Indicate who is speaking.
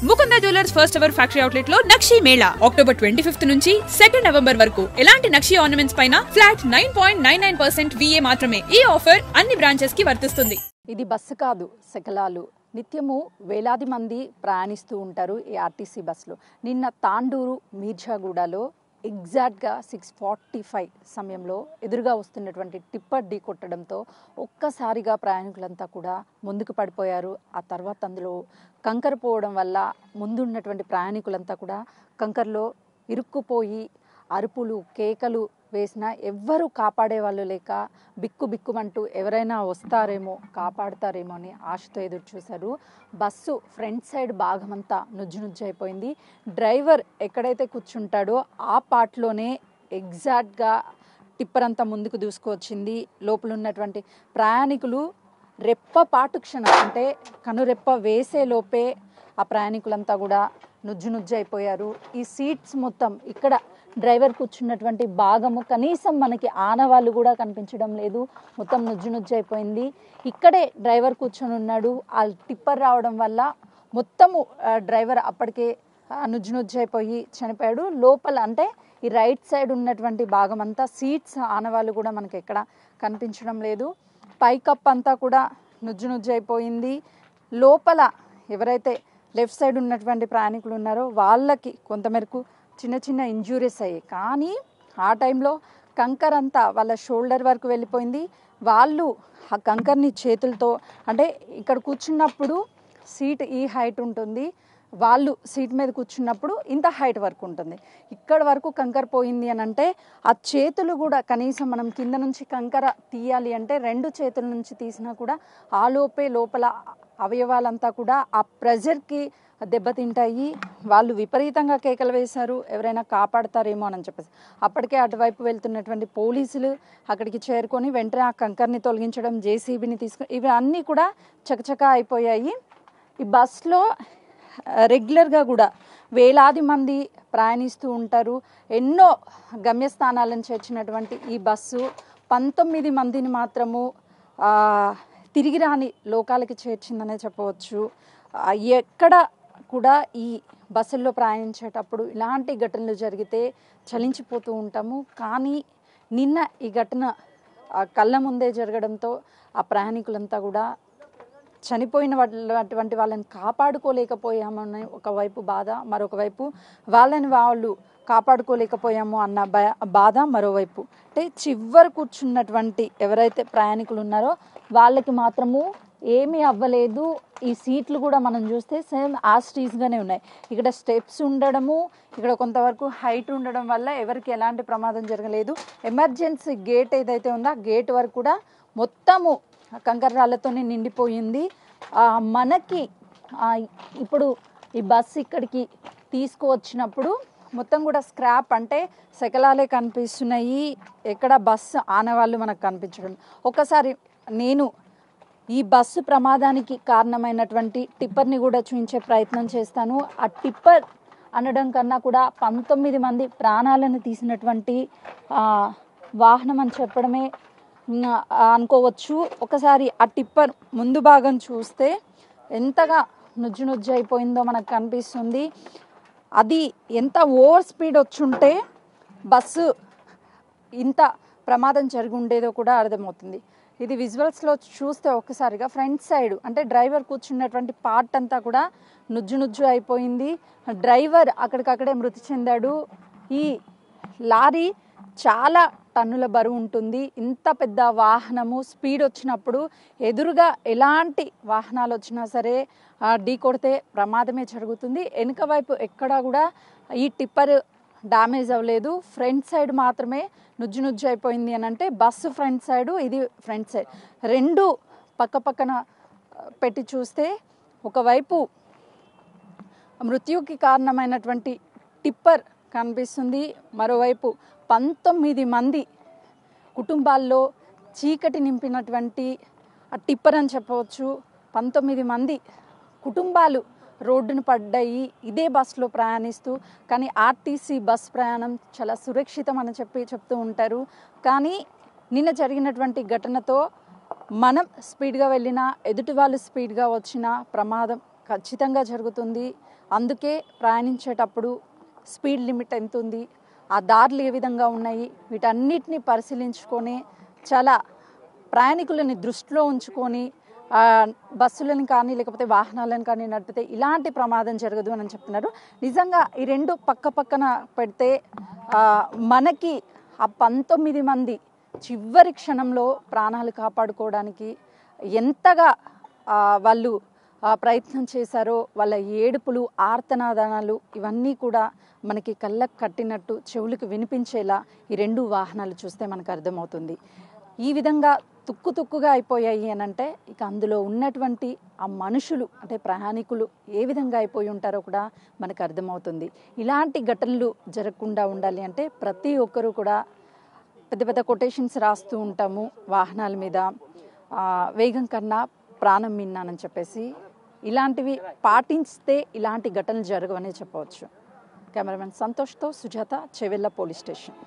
Speaker 1: Mukunda jewellers first ever factory outlet లో నక్షి Mela October 25 నుంచి 2 November వరకు ఎలాంటి నక్షి ఆర్నమెంట్స్ పైన ఫ్లాట్ 9.99% VA మాత్రమే. ఈ ఆఫర్ అన్ని బ్రాంచెస్ కి వర్తిస్తుంది.
Speaker 2: ఇది బస్సు కాదు, శకలాలు. నిత్యము వేలాది మంది ప్రయాణిస్తూ ఉంటారు ఈ ఆర్టీసీ బస్సులో. నిన్న తాండూరు మీర్జాగూడలో ఎగ్జాక్ట్గా 6:45 సమయంలో ఎదురుగా వస్తున్నటువంటి టిప్పర్ ఢీ కొట్టడంతో ఒక్కసారిగా ప్రయాణికులంతా కూడా ముందుకు పడిపోయారు. ఆ తర్వాత అందులో కంకర పోవడం వల్ల ముందున్నటువంటి ప్రయాణికులంతా కూడా కంకర్లో ఇరుక్కుపోయి అరుపులు కేకలు వేసినా ఎవ్వరూ కాపాడే వాళ్ళు లేక బిక్కుమంటూ ఎవరైనా వస్తారేమో కాపాడుతారేమో అని ఆశతో ఎదురు చూశారు. బస్సు ఫ్రంట్ సైడ్ భాగమంతా నుజ్జు అయిపోయింది. డ్రైవర్ ఎక్కడైతే కూర్చుంటాడో ఆ పార్ట్లోనే ఎగ్జాక్ట్గా టిప్పర్ అంతా ముందుకు దూసుకొచ్చింది. లోపల ఉన్నటువంటి ప్రయాణికులు రెప్పపాటు క్షణం అంటే కనురెప్ప వేసే లోపే ఆ ప్రయాణికులంతా కూడా నుజ్జు అయిపోయారు. ఈ సీట్స్ మొత్తం ఇక్కడ డ్రైవర్ కూర్చున్నటువంటి భాగము కనీసం మనకి ఆనవాళ్ళు కూడా కనిపించడం లేదు. మొత్తం నుజ్జు అయిపోయింది. ఇక్కడే డ్రైవర్ కూర్చొని ఉన్నాడు. ఆ టిప్పర్ రావడం వల్ల మొత్తము డ్రైవర్ అప్పటికే నుజ్జు అయిపోయి చనిపోయాడు. లోపల అంటే ఈ రైట్ సైడ్ ఉన్నటువంటి భాగం అంతా సీట్స్ ఆనవాళ్ళు కూడా మనకి ఎక్కడ కనిపించడం లేదు. పైకప్ అంతా కూడా నుజ్జు అయిపోయింది. లోపల ఎవరైతే లెఫ్ట్ సైడ్ ఉన్నటువంటి ప్రయాణికులు ఉన్నారో వాళ్ళకి కొంతమేరకు చిన్న ఇంజూరీస్ అయ్యాయి. కానీ ఆ టైంలో కంకర్ అంతా వాళ్ళ షోల్డర్ వరకు వెళ్ళిపోయింది. వాళ్ళు ఆ కంకర్ని చేతులతో అంటే ఇక్కడ కూర్చున్నప్పుడు సీట్ ఈ హైట్ ఉంటుంది, వాళ్ళు సీట్ మీద కూర్చున్నప్పుడు ఇంత హైట్ వరకు ఉంటుంది. ఇక్కడ వరకు కంకర పోయింది అని అంటే ఆ చేతులు కూడా కనీసం మనం కింద నుంచి కంకర తీయాలి అంటే 2 చేతుల నుంచి తీసినా కూడా ఆ లోపల అవయవాలంతా కూడా ఆ ప్రెజర్కి దెబ్బతింటాయి. వాళ్ళు విపరీతంగా కేకలు వేశారు, ఎవరైనా కాపాడతారేమో అని చెప్పేసి. అప్పటికే అటువైపు వెళ్తున్నటువంటి పోలీసులు అక్కడికి చేరుకొని వెంటనే ఆ కంకర్ని తొలగించడం, జేసీబీని తీసుకొని ఇవి అన్నీ కూడా చకచకా అయిపోయాయి. ఈ బస్లో రెగ్యులర్గా కూడా వేలాది మంది ప్రయాణిస్తూ ఉంటారు. ఎన్నో గమ్యస్థానాలను చేర్చినటువంటి ఈ బస్సు 19 మందిని మాత్రము తిరిగి రాని లోకాలకి చేర్చిందనే చెప్పవచ్చు. ఎక్కడ కూడా ఈ బస్సుల్లో ప్రయాణించేటప్పుడు ఇలాంటి ఘటనలు జరిగితే చలించిపోతూ ఉంటాము. కానీ నిన్న ఈ ఘటన కళ్ళ ముందే జరగడంతో ఆ ప్రయాణికులంతా కూడా చనిపోయిన అటువంటి వాళ్ళని కాపాడుకోలేకపోయామని ఒకవైపు బాధ, మరొకవైపు వాళ్ళని వాళ్ళు కాపాడుకోలేకపోయాము అన్న బాధ మరోవైపు. అంటే చివరి కూర్చున్నటువంటి ఎవరైతే ప్రయాణికులు ఉన్నారో వాళ్ళకి మాత్రము ఏమీ అవ్వలేదు. ఈ సీట్లు కూడా మనం చూస్తే సేమ్ యాస్టీస్గానే ఉన్నాయి. ఇక్కడ స్టెప్స్ ఉండడము, ఇక్కడ కొంతవరకు హైట్ ఉండడం వల్ల ఎవరికి ఎలాంటి ప్రమాదం జరగలేదు. ఎమర్జెన్సీ గేట్ ఏదైతే ఉందో ఆ గేట్ వరకు కూడా మొత్తము కంకర రాళ్లతోనే నిండిపోయింది. మనకి ఇప్పుడు ఈ బస్సు ఇక్కడికి తీసుకువచ్చినప్పుడు మొత్తం కూడా స్క్రాప్ అంటే శకలాలే కనిపిస్తున్నాయి. ఎక్కడ బస్సు ఆనవాళ్ళు మనకు కనిపించడం. ఒకసారి నేను ఈ బస్సు ప్రమాదానికి కారణమైనటువంటి టిప్పర్ని కూడా చూపించే ప్రయత్నం చేస్తాను. ఆ టిప్పర్ అనడం కన్నా కూడా 19 మంది ప్రాణాలను తీసినటువంటి వాహనం అని చెప్పడమే అనుకోవచ్చు. ఒకసారి ఆ టిప్పర్ ముందు భాగం చూస్తే ఎంతగా నుజ్జు అయిపోయిందో మనకు కనిపిస్తుంది. అది ఎంత ఓవర్ స్పీడ్ వచ్చుంటే బస్సు ఇంత ప్రమాదం జరిగి ఉండేదో కూడా అర్థమవుతుంది. ఇది విజువల్స్లో చూస్తే ఒక్కసారిగా ఫ్రంట్ సైడ్ అంటే డ్రైవర్ కూర్చున్నటువంటి పార్ట్ అంతా కూడా నుజ్జు అయిపోయింది. డ్రైవర్ అక్కడికక్కడే మృతి చెందాడు. ఈ లారీ చాలా టన్నుల బరువు ఉంటుంది. ఇంత పెద్ద వాహనము స్పీడ్ వచ్చినప్పుడు ఎదురుగా ఎలాంటి వాహనాలు వచ్చినా సరే ఢీ కొడితే ప్రమాదమే జరుగుతుంది. వెనుక వైపు ఎక్కడా కూడా ఈ టిప్పర్ డ్యామేజ్ అవ్వలేదు. ఫ్రంట్ సైడ్ మాత్రమే నుజ్జు అయిపోయింది అని అంటే బస్సు ఫ్రంట్ సైడు, ఇది ఫ్రంట్ సైడ్ రెండు పక్కన పెట్టి చూస్తే ఒకవైపు మృత్యుకి కారణమైనటువంటి టిప్పర్ కనిపిస్తుంది, మరోవైపు 19 మంది కుటుంబాల్లో చీకటి నింపినటువంటి ఆ టిప్పర్ అని చెప్పవచ్చు. 19 మంది కుటుంబాలు రోడ్డును పడ్డాయి ఇదే బస్సులో ప్రయాణిస్తూ. కానీ ఆర్టీసీ బస్ ప్రయాణం చాలా సురక్షితం అని చెప్తూ ఉంటారు. కానీ నిన్న జరిగినటువంటి ఘటనతో మనం స్పీడ్గా వెళ్ళినా ఎదుటి వాళ్ళు స్పీడ్గా వచ్చినా ప్రమాదం ఖచ్చితంగా జరుగుతుంది. అందుకే ప్రయాణించేటప్పుడు స్పీడ్ లిమిట్ ఎంత ఉంది, ఆ దారులు ఏ విధంగా ఉన్నాయి, వీటన్నిటిని పరిశీలించుకొని చాలా ప్రయాణికులని దృష్టిలో ఉంచుకొని బస్సులను కానీ లేకపోతే వాహనాలను కానీ నడిపితే ఇలాంటి ప్రమాదం జరగదు అని చెప్తున్నారు. నిజంగా ఈ రెండు పక్క పక్కన పెడితే మనకి ఆ 19 మంది చివరి క్షణంలో ప్రాణాలు కాపాడుకోవడానికి ఎంతగా వాళ్ళు ప్రయత్నం చేశారో, వాళ్ళ ఏడుపులు, ఆర్తనాదానాలు ఇవన్నీ కూడా మనకి కళ్ళకు కట్టినట్టు చెవులకు వినిపించేలా ఈ రెండు వాహనాలు చూస్తే మనకు అర్థమవుతుంది. ఈ విధంగా తుక్కుగా అయిపోయాయి అని అంటే ఇక అందులో ఉన్నటువంటి ఆ మనుషులు అంటే ప్రయాణికులు ఏ విధంగా అయిపోయి ఉంటారో కూడా మనకు అర్థమవుతుంది. ఇలాంటి ఘటనలు జరగకుండా ఉండాలి అంటే ప్రతి ఒక్కరూ కూడా పెద్ద కొటేషన్స్ రాస్తూ ఉంటాము వాహనాల మీద, వేగం కన్నా ప్రాణం మిన్నానని చెప్పేసి. ఇలాంటివి పాటిస్తే ఇలాంటి ఘటనలు జరగవనే చెప్పవచ్చు. కెమెరామెన్ సంతోష్తో సుజాత, చెవెళ్ళ పోలీస్ స్టేషన్.